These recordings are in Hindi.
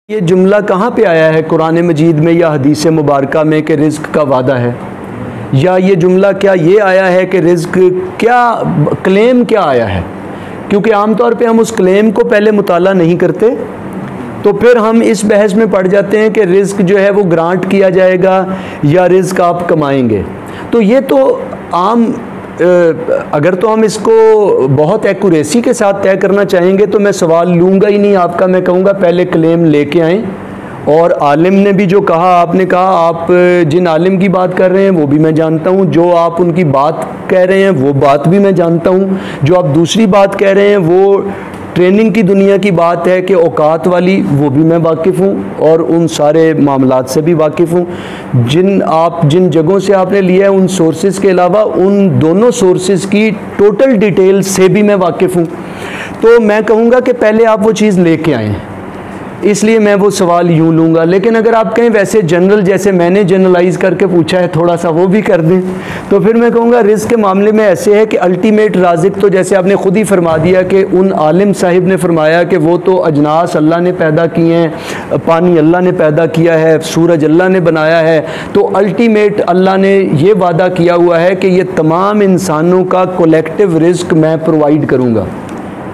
ये जुमला कहाँ पे आया है कुरान मजीद में या हदीस मुबारका में कि रिज़्क का वादा है, या ये जुमला क्या ये आया है कि रिज़्क क्या क्लेम क्या आया है? क्योंकि आम तौर पे हम उस क्लेम को पहले मुताला नहीं करते, तो फिर हम इस बहस में पड़ जाते हैं कि रिज़्क जो है वो ग्रांट किया जाएगा या रिज़्क आप कमाएंगे। तो ये तो आम अगर तो हम इसको बहुत एक्यूरेसी के साथ तय करना चाहेंगे तो मैं सवाल लूँगा ही नहीं आपका, मैं कहूँगा पहले क्लेम लेके आएँ। और आलिम ने भी जो कहा, आपने कहा आप जिन आलिम की बात कर रहे हैं वो भी मैं जानता हूँ, जो आप उनकी बात कह रहे हैं वो बात भी मैं जानता हूँ, जो आप दूसरी बात कह रहे हैं वो ट्रेनिंग की दुनिया की बात है कि औकात वाली, वो भी मैं वाकिफ़ हूँ और उन सारे मामलात से भी वाकिफ़ हूँ। जिन जगहों से आपने लिया है उन सोर्सेज़ के अलावा उन दोनों सोर्सेज़ की टोटल डिटेल से भी मैं वाकिफ़ हूँ। तो मैं कहूँगा कि पहले आप वो चीज़ लेके आएँ, इसलिए मैं वो सवाल यूँ लूँगा। लेकिन अगर आप कहें वैसे जनरल, जैसे मैंने जनरलाइज करके पूछा है, थोड़ा सा वो भी कर दें, तो फिर मैं कहूँगा रिज़्क के मामले में ऐसे है कि अल्टीमेट राज़िक तो जैसे आपने ख़ुद ही फरमा दिया कि उन आलिम साहिब ने फरमाया कि वो तो अजनास अल्लाह ने पैदा किए हैं, पानी अल्लाह ने पैदा किया है, सूरज अल्लाह ने बनाया है, तो अल्टीमेट अल्लाह ने ये वादा किया हुआ है कि ये तमाम इंसानों का कलेक्टिव रिज़्क मैं प्रोवाइड करूँगा,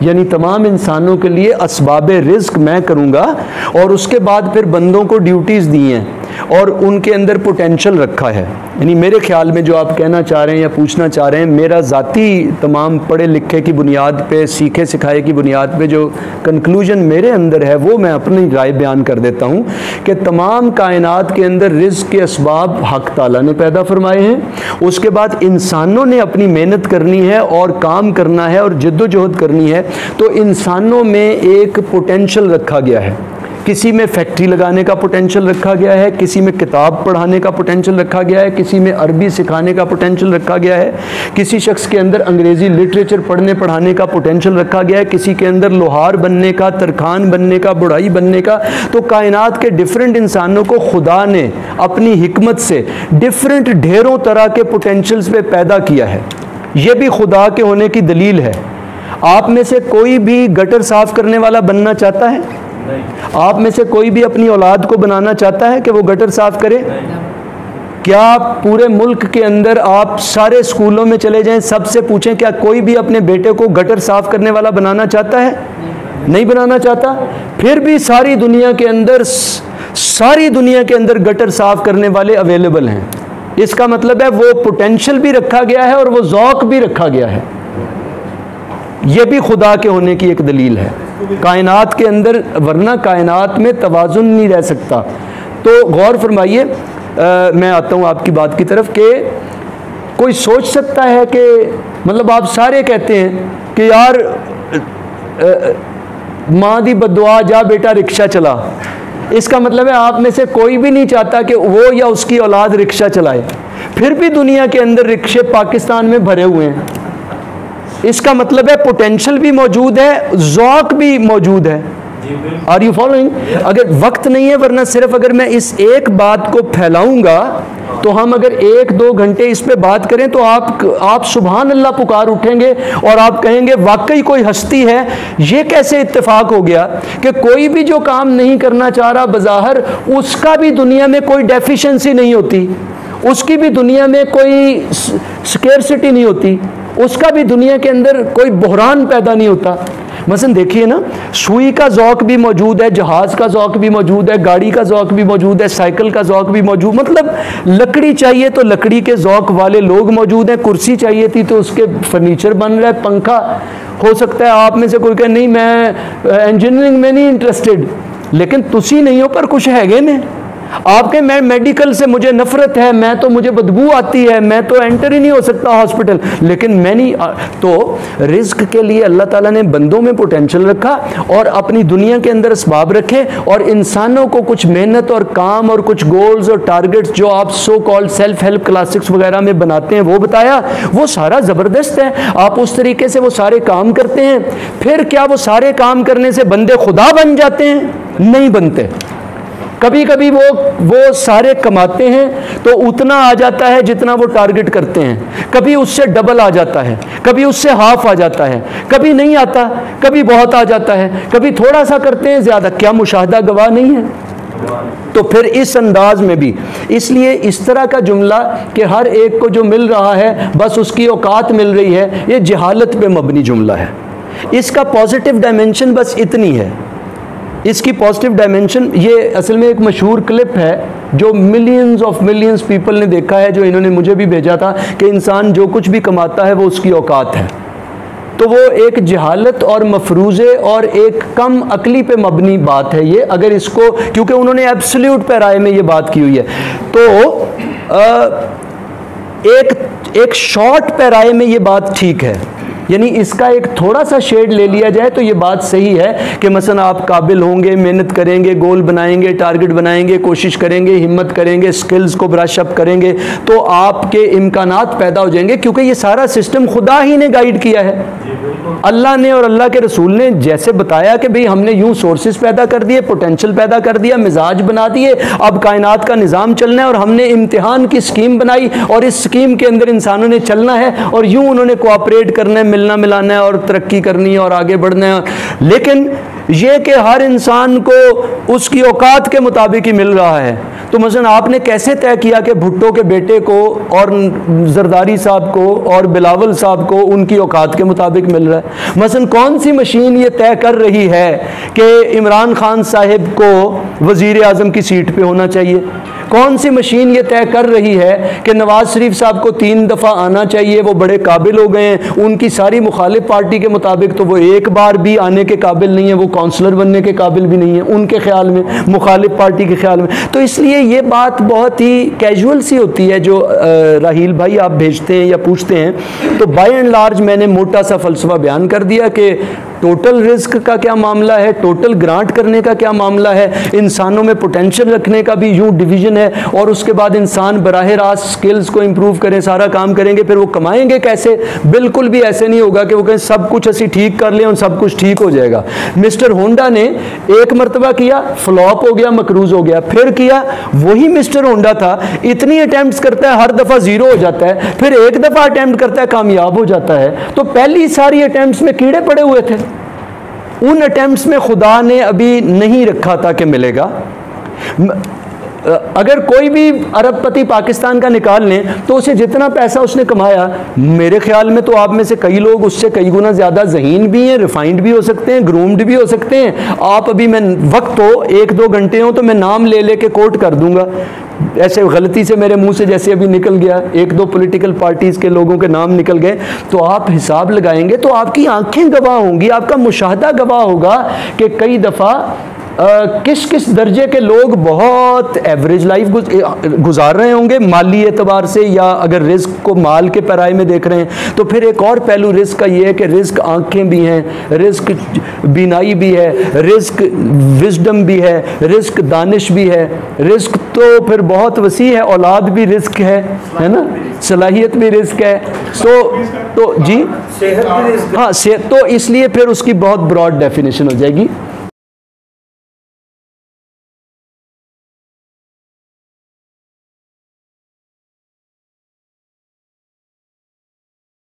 यानी तमाम इंसानों के लिए असबाब रिज़्क मैं करूँगा। और उसके बाद फिर बंदों को ड्यूटीज़ दी हैं और उनके अंदर पोटेंशल रखा है। यानी मेरे ख्याल में जो आप कहना चाह रहे हैं या पूछना चाह रहे हैं, मेरा ज़ाती तमाम पढ़े लिखे की बुनियाद पे, सीखे सिखाए की बुनियाद पे जो कंक्लूजन मेरे अंदर है वो मैं अपनी राय बयान कर देता हूँ कि तमाम कायनात के अंदर रिज़्क के असबाब हक़ ताला ने पैदा फरमाए हैं। उसके बाद इंसानों ने अपनी मेहनत करनी है और काम करना है और जद्दोजहद करनी है। तो इंसानों में एक पोटेंशल रखा गया है, किसी में फैक्ट्री लगाने का पोटेंशियल रखा गया है, किसी में किताब पढ़ाने का पोटेंशियल रखा गया है, किसी में अरबी सिखाने का पोटेंशियल रखा गया है, किसी शख्स के अंदर अंग्रेज़ी लिटरेचर पढ़ने पढ़ाने का पोटेंशियल रखा गया है, किसी के अंदर लोहार बनने का, तरखान बनने का, बुढ़ाई बनने का। तो कायनात के डिफरेंट इंसानों को खुदा ने अपनी हिकमत से डिफरेंट ढेरों तरह के पोटेंशियल्स पे पैदा किया है। ये भी खुदा के होने की दलील है। आप में से कोई भी गटर साफ़ करने वाला बनना चाहता है? नहीं। आप में से कोई भी अपनी औलाद को बनाना चाहता है कि वो गटर साफ़ करे? नहीं। क्या पूरे मुल्क के अंदर आप सारे स्कूलों में चले जाएं, सबसे पूछें क्या कोई भी अपने बेटे को गटर साफ़ करने वाला बनाना चाहता है? नहीं बनाना चाहता। फिर भी सारी दुनिया के अंदर गटर साफ़ करने वाले अवेलेबल हैं। इसका मतलब है वो पोटेंशियल भी रखा गया है और वो ज़ौक़ भी रखा गया है। ये भी खुदा के होने की एक दलील है कायनात के अंदर, वरना कायनात में तवाज़ुन नहीं रह सकता। तो गौर फरमाइए, मैं आता हूँ आपकी बात की तरफ कि कोई सोच सकता है कि मतलब आप सारे कहते हैं कि यार माँ दी बददुआ, जा बेटा रिक्शा चला। इसका मतलब है आप में से कोई भी नहीं चाहता कि वो या उसकी औलाद रिक्शा चलाए। फिर भी दुनिया के अंदर रिक्शे पाकिस्तान में भरे हुए हैं। इसका मतलब है पोटेंशियल भी मौजूद है, ज़ौक़ भी मौजूद है। Are you following? अगर वक्त नहीं है, वरना सिर्फ अगर मैं इस एक बात को फैलाऊंगा तो हम अगर 1-2 घंटे इस पे बात करें तो आप सुभान अल्लाह पुकार उठेंगे और आप कहेंगे वाकई कोई हस्ती है। ये कैसे इत्तेफाक हो गया कि कोई भी जो काम नहीं करना चाह रहा बज़ाहिर, उसका भी दुनिया में कोई डेफिशिएंसी नहीं होती, उसकी भी दुनिया में कोई स्केर्सिटी नहीं होती, उसका भी दुनिया के अंदर कोई बहरान पैदा नहीं होता। मसलन देखिए ना, सुई का ज़ौक़ भी मौजूद है, जहाज़ का ज़ौक़ भी मौजूद है, गाड़ी का ज़ौक़ भी मौजूद है, साइकिल का ज़ौक़ भी मौजूद, मतलब लकड़ी चाहिए तो लकड़ी के ज़ौक़ वाले लोग मौजूद हैं, कुर्सी चाहिए थी तो उसके फर्नीचर बन रहा है, पंखा हो सकता है आप में से कोई कहे नहीं मैं इंजीनियरिंग में नहीं इंटरेस्टेड, लेकिन तुसी नहीं हो पर कुछ हैगे ने। आपके मैं मेडिकल से मुझे नफरत है, मैं तो मुझे बदबू आती है, मैं तो एंटर ही नहीं हो सकता हॉस्पिटल, लेकिन मैं नहीं। तो रिज़्क के लिए अल्लाह ताला ने बंदों में पोटेंशियल रखा और अपनी दुनिया के अंदर असबाब रखे और इंसानों को कुछ मेहनत और काम और कुछ गोल्स और टारगेट्स जो आप so called self help classics वगैरह में बनाते हैं वो बताया। वो सारा ज़बरदस्त है, आप उस तरीके से वो सारे काम करते हैं। फिर क्या वो सारे काम करने से बंदे खुदा बन जाते हैं? नहीं बनते। कभी कभी वो सारे कमाते हैं तो उतना आ जाता है जितना वो टारगेट करते हैं, कभी उससे डबल आ जाता है, कभी उससे हाफ आ जाता है, कभी नहीं आता, कभी बहुत आ जाता है, कभी थोड़ा सा करते हैं ज़्यादा। क्या मुशाहदा गवाह नहीं है? तो फिर इस अंदाज में भी, इसलिए इस तरह का जुमला कि हर एक को जो मिल रहा है बस उसकी औकात मिल रही है, ये जहालत पे मबनी जुमला है। इसका पॉजिटिव डायमेंशन बस इतनी है, इसकी पॉजिटिव डायमेंशन, ये असल में एक मशहूर क्लिप है जो मिलियंस पीपल ने देखा है, जो इन्होंने मुझे भी भेजा था, कि इंसान जो कुछ भी कमाता है वो उसकी औकात है। तो वो एक जहालत और मफरूज़े और एक कम अकली पे मबनी बात है ये, अगर इसको, क्योंकि उन्होंने एब्सोल्यूट पैराए में ये बात की हुई है। तो एक शॉर्ट पैराए में ये बात ठीक है, यानी इसका एक थोड़ा सा शेड ले लिया जाए तो ये बात सही है कि मसलन आप काबिल होंगे, मेहनत करेंगे, गोल बनाएंगे, टारगेट बनाएंगे, कोशिश करेंगे, हिम्मत करेंगे, स्किल्स को ब्रश अप करेंगे तो आपके इम्कानात पैदा हो जाएंगे, क्योंकि ये सारा सिस्टम खुदा ही ने गाइड किया है। अल्लाह ने और अल्लाह के रसूल ने जैसे बताया कि भाई हमने यूं सोर्सेज पैदा कर दिए, पोटेंशियल पैदा कर दिया, मिजाज बना दिए, अब कायनात का निज़ाम चलना है और हमने इम्तिहान की स्कीम बनाई और इस स्कीम के अंदर इंसानों ने चलना है और यूं उन्होंने कोऑपरेट करना है, मिलना मिलाना है और तरक्की करनी है और आगे बढ़ना है। लेकिन ये कि हर इंसान को उसकी औकात के मुताबिक ही मिल रहा है। तो मसलन आपने कैसे तय किया कि भुट्टो के बेटे को और जरदारी साहब को और बिलावल साहब को उनकी औकात के मुताबिक मिल रहा है? मसलन कौन सी मशीन ये तय कर रही है कि इमरान खान साहिब को वज़ीर आज़म की सीट पे होना चाहिए? कौन सी मशीन ये तय कर रही है कि नवाज शरीफ साहब को 3 दफ़ा आना चाहिए, वो बड़े काबिल हो गए हैं, उनकी सारी मुखालिफ पार्टी के मुताबिक तो वो एक बार भी आने के काबिल नहीं है, वो काउंसलर बनने के काबिल भी नहीं है उनके ख्याल में, मुखालिफ पार्टी के ख्याल में। तो इसलिए ये बात बहुत ही कैजुअल सी होती है जो राहील भाई आप भेजते हैं या पूछते हैं। तो बाय एंड लार्ज मैंने मोटा सा फ़लसफ़ा बयान कर दिया कि टोटल रिस्क का क्या मामला है, टोटल ग्रांट करने का क्या मामला है, इंसानों में पोटेंशियल रखने का भी यूँ डिवीज़न है, और उसके बाद इंसान बराह रास्त स्किल्स को इंप्रूव करें, सारा काम करेंगे, फिर वो कमाएंगे कैसे? बिल्कुल भी ऐसे नहीं होगा कि वो कहें सब कुछ ऐसी ठीक कर लें और सब कुछ ठीक हो जाएगा। मिस्टर होंडा ने एक मरतबा किया, फ्लॉप हो गया, मकरूज हो गया, फिर किया, वही मिस्टर होंडा था, इतनी अटेम्प्ट्स करता है, हर दफ़ा ज़ीरो हो जाता है, फिर एक दफ़ा अटेम्प्ट करता है, कामयाब हो जाता है। तो पहली सारी अटेम्प्ट्स में कीड़े पड़े हुए थे, उन अटेम्प्ट्स में खुदा ने अभी नहीं रखा था कि मिलेगा। अगर कोई भी अरबपति पाकिस्तान का निकाल लें तो उसे जितना पैसा उसने कमाया, मेरे ख्याल में तो आप में से कई लोग उससे कई गुना ज़्यादा ज़हीन भी हैं, रिफाइंड भी हो सकते हैं, ग्रूम्ड भी हो सकते हैं। आप अभी, मैं वक्त हो 1-2 घंटे हो तो मैं नाम ले लेके कोट कर दूंगा, ऐसे गलती से मेरे मुंह से जैसे अभी निकल गया, 1-2 पॉलिटिकल पार्टीज़ के लोगों के नाम निकल गए, तो आप हिसाब लगाएंगे तो आपकी आंखें गवाह होंगी, आपका मुशाहदा गवाह होगा कि कई दफ़ा किस किस दर्जे के लोग बहुत एवरेज लाइफ गुजार रहे होंगे माली एतबार से, या अगर रिस्क को माल के पैराए में देख रहे हैं तो फिर एक और पहलू रिस्क का ये है कि रिस्क आंखें भी हैं, रिस्क बीनाई भी है, रिस्क विजडम भी है, रिस्क दानिश भी है, रिस्क तो फिर बहुत वसी है, औलाद भी रिस्क है ना, सलाहियत भी रिस्क है। तो जी सेहत भी रिस्क, हाँ, तो इसलिए फिर उसकी बहुत ब्रॉड डेफिनेशन हो जाएगी।